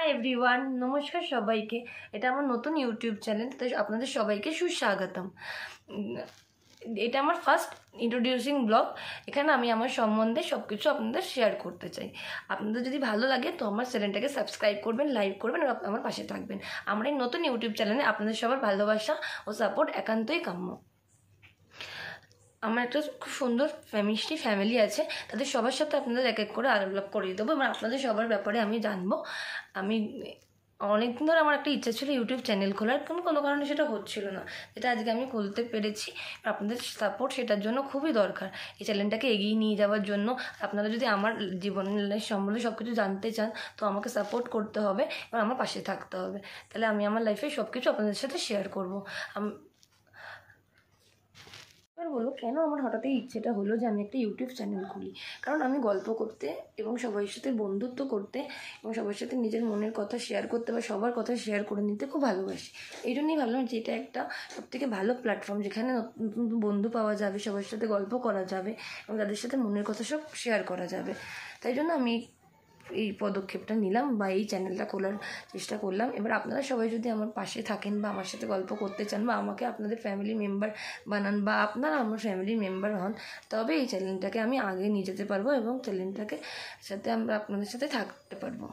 Hi everyone, নমস্কার সবাইকে। এটা আমার নতুন ইউটিউব চ্যানেল, তাই আপনাদের সবাইকে সুস্বাগতম। এটা আমার ফার্স্ট ইন্ট্রোডিউসিং ব্লগ। এখানে আমি আমার সম্বন্ধে সব কিছু আপনাদের শেয়ার করতে চাই। আপনাদের যদি ভালো লাগে তো আমার চ্যানেলটাকে সাবস্ক্রাইব করবেন, লাইক করবেন আর আমার পাশে থাকবেন। আমার এই নতুন ইউটিউব চ্যানেলে আপনাদের সবার ভালোবাসা ও সাপোর্ট একান্তই কাম্য। আমার একটা খুব সুন্দর মিষ্টি ফ্যামিলি আছে, তাদের সবার সাথে আপনাদের এক এক করে আলাপ করিয়ে দেবো এবং আপনাদের সবার ব্যাপারে আমি জানবো। আমি অনেকদিন ধরে আমার একটা ইচ্ছা ছিল ইউটিউব চ্যানেল খোলার, কিন্তু কোনো কারণে সেটা হচ্ছিল না, যেটা আজকে আমি খুলতে পেরেছি। আপনাদের সাপোর্ট সেটার জন্য খুবই দরকার, এই চ্যানেলটাকে এগিয়ে নিয়ে যাওয়ার জন্য। আপনারা যদি আমার জীবনের সম্বন্ধে সব কিছু জানতে চান তো আমাকে সাপোর্ট করতে হবে এবং আমার পাশে থাকতে হবে, তাহলে আমি আমার লাইফে সব কিছু আপনাদের সাথে শেয়ার করবো। এবার বলবো কেন আমার হঠাৎ এই ইচ্ছেটা হলো যে আমি একটা ইউটিউব চ্যানেল খুলি। কারণ আমি গল্প করতে এবং সবার সাথে বন্ধুত্ব করতে এবং সবার সাথে নিজের মনের কথা শেয়ার করতে বা সবার কথা শেয়ার করে নিতে খুব ভালোবাসি। এই জন্যই ভাবলাম যে এটা একটা সবথেকে ভালো প্ল্যাটফর্ম, যেখানে নতুন নতুন বন্ধু পাওয়া যাবে, সবার সাথে গল্প করা যাবে এবং তাদের সাথে মনের কথা সব শেয়ার করা যাবে। তাই জন্য আমি এই পদক্ষেপটা নিলাম বা এই চ্যানেলটা খোলার চেষ্টা করলাম। এবার আপনারা সবাই যদি আমার পাশে থাকেন বা আমার সাথে গল্প করতে চান বা আমাকে আপনাদের ফ্যামিলি মেম্বার বানান বা আপনারা আমার ফ্যামিলি মেম্বার হন, তবে এই চ্যানেলটাকে আমি আগে নিয়ে যেতে পারবো এবং চ্যানেলটাকে সাথে আমরা আপনাদের সাথে থাকতে পারবো।